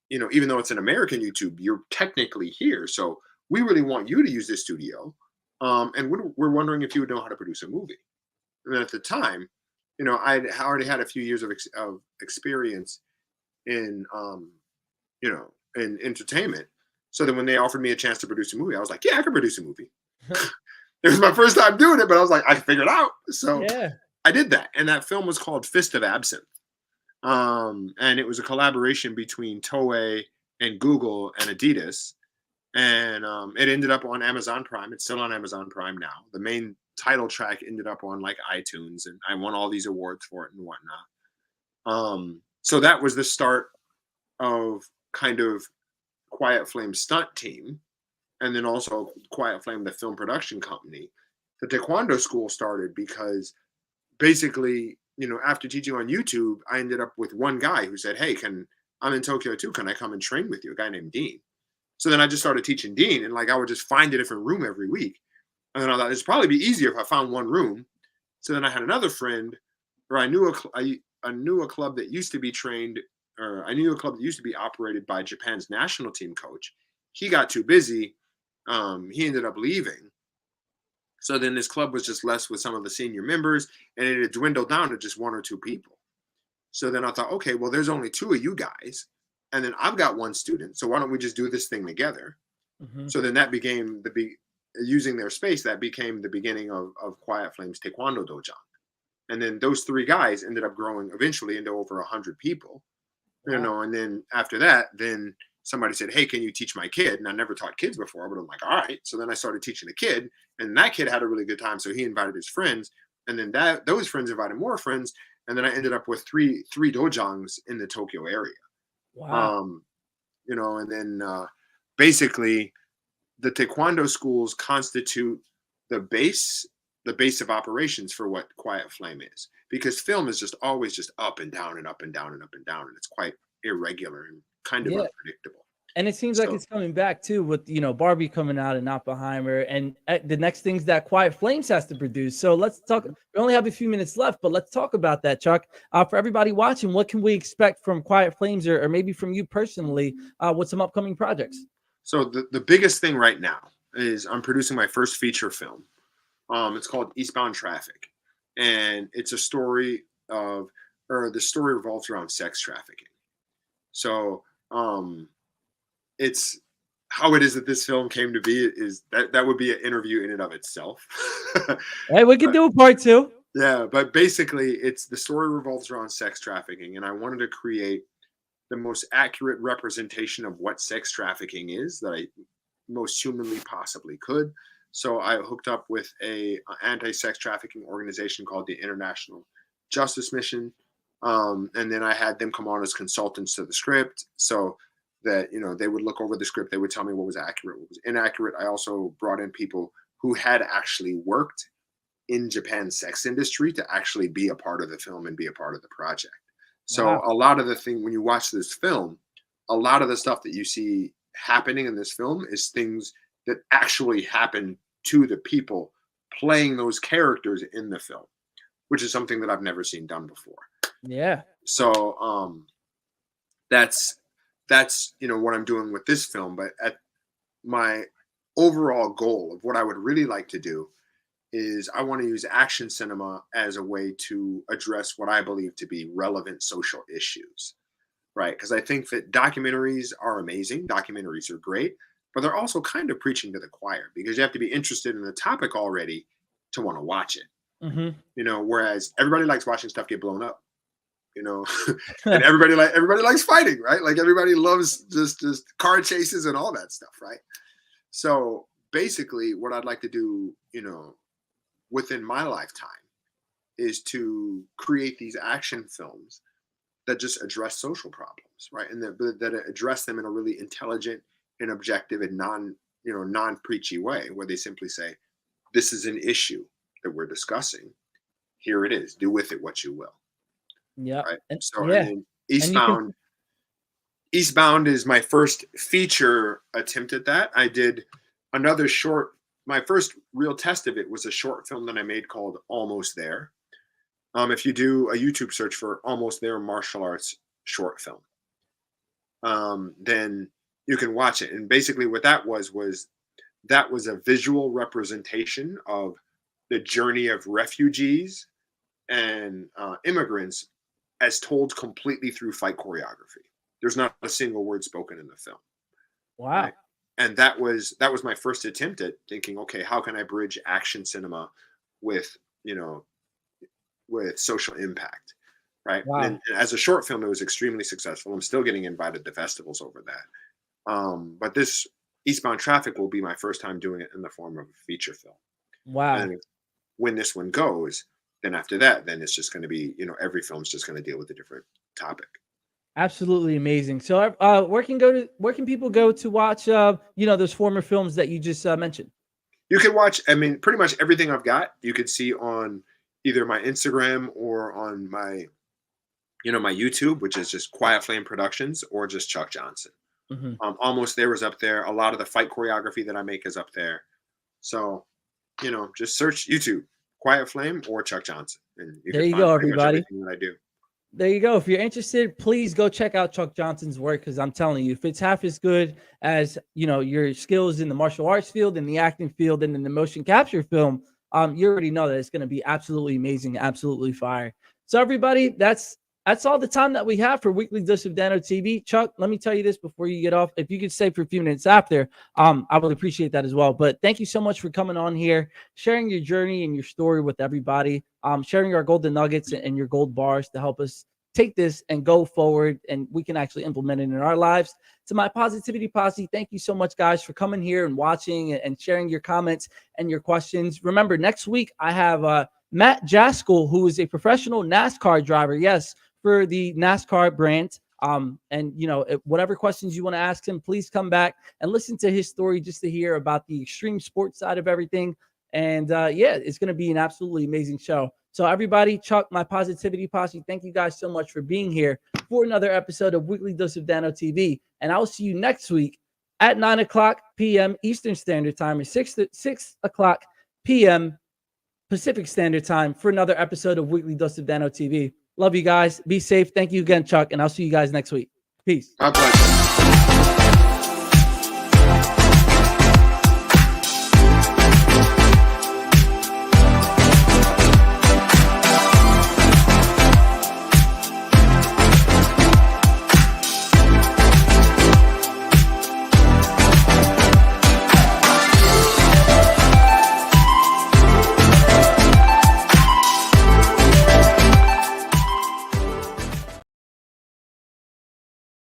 Even though it's an American YouTube, you're technically here. So we really want you to use this studio. And we're wondering if you would know how to produce a movie. And then at the time, I already had a few years of experience in, in entertainment. So then when they offered me a chance to produce a movie, I was like, yeah, I can produce a movie. It was my first time doing it, but I was like, I can figure it out. So yeah. I did that. And that film was called Fist of Absinthe. And it was a collaboration between Toei and Google and Adidas. And it ended up on Amazon Prime. It's still on Amazon Prime now. The main title track ended up on like iTunes, and I won all these awards for it and whatnot. So that was the start of kind of Quiet Flame stunt team. And then also Quiet Flame, the film production company. The Taekwondo school started because basically, after teaching on YouTube, I ended up with one guy who said, hey, I'm in Tokyo too. Can I come and train with you? A guy named Dean. So then I just started teaching Dean, and I would just find a different room every week. And then I thought it'd probably be easier if I found one room. So then I had another friend, or I knew a club that used to be trained, or I knew a club that used to be operated by Japan's national team coach. He got too busy. He ended up leaving. So then this club was just left with some of the senior members, and it had dwindled down to just one or two people. So then I thought, okay, well, there's only two of you guys, and then I've got one student. So why don't we just do this thing together? Mm-hmm. So then that became using their space, that became the beginning of Quiet Flame's Taekwondo Dojang. And then those three guys ended up growing eventually into over 100 people, and then after that, then somebody said, hey, can you teach my kid? And I never taught kids before, but I'm like, all right. So then I started teaching the kid, and that kid had a really good time. So he invited his friends, and then those friends invited more friends. And then I ended up with three dojangs in the Tokyo area. Wow. You know, and then basically the Taekwondo schools constitute the base of operations for what Quiet Flame is, because film is just always just up and down and up and down and up and down, and it's quite irregular and kind of Yeah. unpredictable. And it seems like So it's coming back too with, Barbie coming out and Oppenheimer and the next things that Quiet Flames has to produce. So let's talk. We only have a few minutes left, but let's talk about that, Chuck. For everybody watching, what can we expect from Quiet Flames or maybe from you personally with some upcoming projects? So the biggest thing right now is I'm producing my first feature film. It's called Eastbound Traffic, and it's a story of, or the story revolves around sex trafficking. So it's how it is that this film came to be is that would be an interview in and of itself. Hey, we can do a part 2. Yeah, but basically it's the story revolves around sex trafficking, and I wanted to create the most accurate representation of what sex trafficking is that I most humanly possibly could. So I hooked up with a anti-sex trafficking organization called the International Justice Mission, and then I had them come on as consultants to the script, so that they would look over the script, they would tell me what was accurate, what was inaccurate. I also brought in people who had actually worked in Japan's sex industry to actually be a part of the film and be a part of the project. So Wow. a lot of the thing when you watch this film, a lot of the stuff that you see happening in this film is things that actually happen to the people playing those characters in the film, which is something that I've never seen done before. Yeah. So that's what I'm doing with this film. But at my overall goal of what I would really like to do is I want to use action cinema as a way to address what I believe to be relevant social issues, right? Because I think that documentaries are amazing. Documentaries are great, but they're also kind of preaching to the choir, because you have to be interested in the topic already to want to watch it. Mm-hmm. Whereas everybody likes watching stuff get blown up, and everybody likes fighting, right? Like everybody loves just car chases and all that stuff, right? So basically what I'd like to do, within my lifetime is to create these action films that just address social problems, right? And that address them in a really intelligent and objective and non-preachy way, where they simply say, this is an issue that we're discussing. Here it is. Do with it what you will. Yeah. Right. And, So yeah. and then Eastbound is my first feature attempt at that. I did another short. My first real test of it was a short film that I made called Almost There. If you do a YouTube search for Almost There martial arts short film, then you can watch it. And basically what that was a visual representation of the journey of refugees and immigrants as told completely through fight choreography. There's not a single word spoken in the film. Wow. Right? And that was my first attempt at thinking, okay, how can I bridge action cinema with social impact, right? Wow. And as a short film, it was extremely successful. I'm still getting invited to festivals over that. But this Eastbound Traffic will be my first time doing it in the form of a feature film. Wow. And when this one goes, then after that, then it's just going to be, every film's just going to deal with a different topic. Absolutely amazing. So where can people go to watch those former films that you just mentioned? You can watch, pretty much everything I've got, you could see on either my Instagram or on my my YouTube, which is just Quiet Flame Productions, or just Chuck Johnson. Mm-hmm. Almost There is up there. A lot of the fight choreography that I make is up there. So, just search YouTube, Quiet Flame or Chuck Johnson. And there you go, everybody. Everything that I do. There you go. If you're interested, please go check out Chuck Johnson's work, because I'm telling you, if it's half as good as your skills in the martial arts field, in the acting field, and in the motion capture film, you already know that it's going to be absolutely amazing, absolutely fire. So everybody, that's all the time that we have for Weekly Dose of Dano TV. Chuck, let me tell you this before you get off. If you could stay for a few minutes after, I would appreciate that as well. But thank you so much for coming on here, sharing your journey and your story with everybody, sharing our golden nuggets and your gold bars to help us take this and go forward, and we can actually implement it in our lives. To my positivity posse, thank you so much, guys, for coming here and watching and sharing your comments and your questions. Remember, next week I have Matt Jaskell, who is a professional NASCAR driver. Yes, for the NASCAR brand. And whatever questions you want to ask him, please come back and listen to his story just to hear about the extreme sports side of everything. And it's going to be an absolutely amazing show. So everybody, Chuck, my positivity posse, thank you guys so much for being here for another episode of Weekly Dose of Dano TV. And I will see you next week at 9 o'clock p.m. Eastern Standard Time and 6 o'clock p.m. Pacific Standard Time for another episode of Weekly Dose of Dano TV. Love you guys. Be safe. Thank you again, Chuck. And I'll see you guys next week. Peace. My pleasure.